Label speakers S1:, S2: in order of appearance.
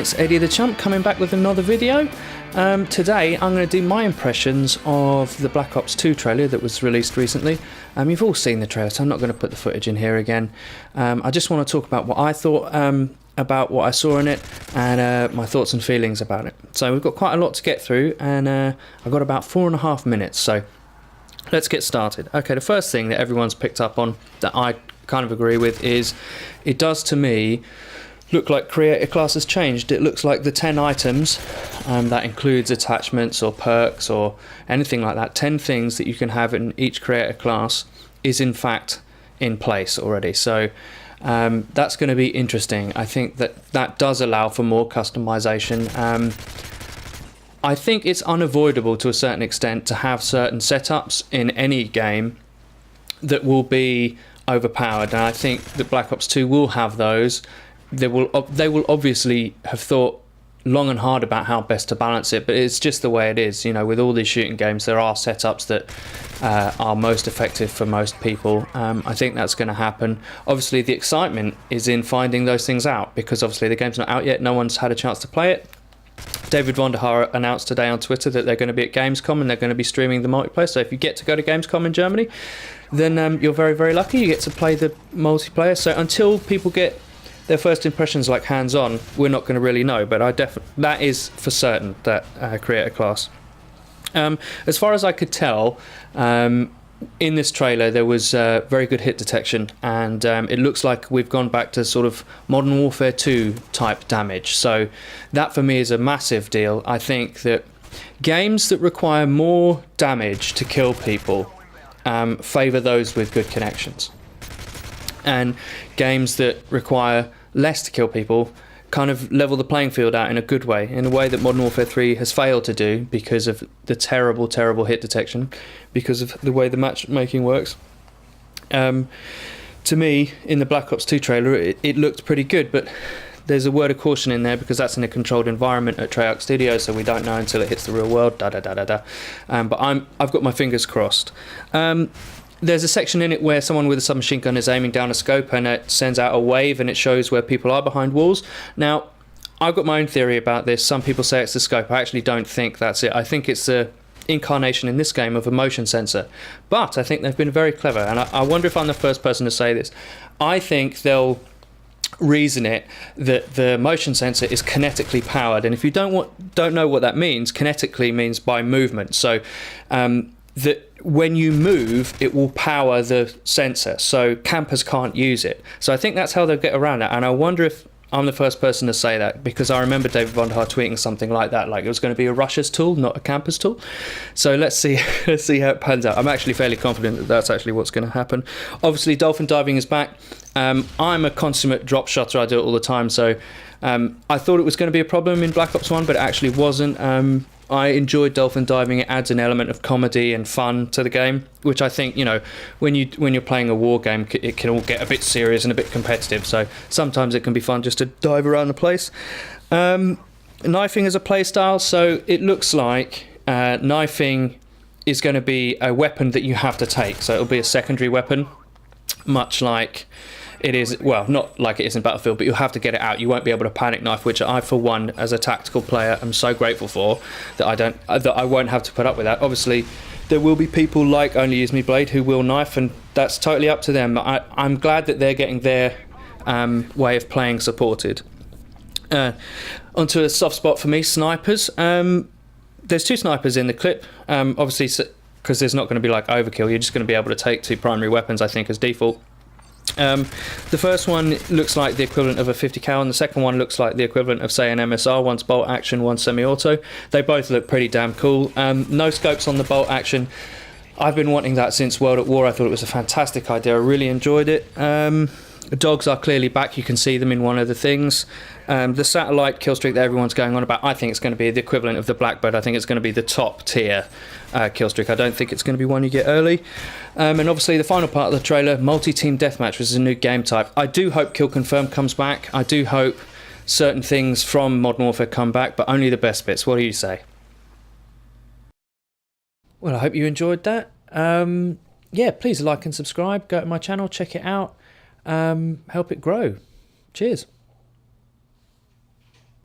S1: it's Eddie the Chump coming back with another video. Today I'm going to do my impressions of the Black Ops 2 trailer that was released recently. You've all seen the trailer, so I'm not going to put the footage in here again. I just want to talk about what I thought about what I saw in it and my thoughts and feelings about it. So we've got quite a lot to get through, and I've got about 4.5 minutes, so let's get started. Okay, the first thing that everyone's picked up on that I kind of agree with is it does to me look like creator class has changed. It looks like the 10 items that includes attachments or perks or anything like that, 10 things that you can have in each creator class is in fact in place already. So that's going to be interesting. I think that does allow for more customization. I think it's unavoidable to a certain extent to have certain setups in any game that will be overpowered, and I think that Black Ops 2 will have those. They will obviously have thought long and hard about how best to balance it, but it's just the way it is. You know, with all these shooting games, there are setups that are most effective for most people. I think that's going to happen. Obviously, the excitement is in finding those things out, because obviously the game's not out yet. No one's had a chance to play it. David Vonderhaar announced today on Twitter that they're going to be at Gamescom and they're going to be streaming the multiplayer. So if you get to go to Gamescom in Germany, then you're very, very lucky. You get to play the multiplayer. So until people get their first impressions like hands-on, we're not going to really know. But that is for certain, that creator class. As far as I could tell, in this trailer there was very good hit detection, and it looks like we've gone back to sort of Modern Warfare 2 type damage. So that for me is a massive deal. I think that games that require more damage to kill people favour those with good connections, and games that require less to kill people kind of level the playing field out in a good way, in a way that Modern Warfare 3 has failed to do because of the terrible, terrible hit detection, because of the way the matchmaking works. To me, in the Black Ops 2 trailer, it looked pretty good, but there's a word of caution in there because that's in a controlled environment at Treyarch Studios, so we don't know until it hits the real world. But I've got my fingers crossed. There's a section in it where someone with a submachine gun is aiming down a scope and it sends out a wave and it shows where people are behind walls. Now, I've got my own theory about this. Some people say it's the scope. I actually don't think that's it. I think it's the incarnation in this game of a motion sensor. But I think they've been very clever, and I wonder if I'm the first person to say this. I think they'll reason it that the motion sensor is kinetically powered, and if you don't know what that means, kinetically means by movement. So that when you move, it will power the sensor, so campers can't use it. So I think that's how they'll get around it, and I wonder if I'm the first person to say that, because I remember David Vonderhaar tweeting something like that, like it was going to be a rusher's tool, not a camper's tool. So let's see how it pans out. I'm actually fairly confident that that's actually what's going to happen. Obviously, dolphin diving is back. I'm a consummate drop shotter. I do it all the time, so I thought it was going to be a problem in Black Ops 1, but it actually wasn't. I enjoyed dolphin diving. It adds an element of comedy and fun to the game, which I think, you know, when you're playing a war game, it can all get a bit serious and a bit competitive. So sometimes it can be fun just to dive around the place. Knifing is a play style, so it looks like knifing is going to be a weapon that you have to take. So it'll be a secondary weapon, much like it is, well, not like it is in Battlefield, but you'll have to get it out. You won't be able to panic knife, which I, for one, as a tactical player, am so grateful for that I won't have to put up with that. Obviously, there will be people like Only Use Me Blade who will knife, and that's totally up to them. I'm glad that they're getting their way of playing supported. Onto a soft spot for me, snipers. There's 2 snipers in the clip, obviously, because there's not going to be like overkill. You're just going to be able to take 2 primary weapons, I think, as default. The first one looks like the equivalent of a 50 cal, and the second one looks like the equivalent of, say, an MSR. One's bolt action, one's semi-auto. They both look pretty damn cool. No scopes on the bolt action. I've been wanting that since World at War. I thought it was a fantastic idea. I really enjoyed it. Dogs are clearly back. You can see them in one of the things. The satellite kill streak that everyone's going on about, I think it's going to be the equivalent of the Blackbird. I think it's going to be the top tier kill streak. I don't think it's going to be one you get early. And obviously the final part of the trailer, multi-team deathmatch, which is a new game type. I do hope Kill Confirm comes back. I do hope certain things from Modern Warfare come back, but only the best bits. What do you say? Well, I hope you enjoyed that. Yeah, please like and subscribe. Go to my channel, check it out. Help it grow. Cheers.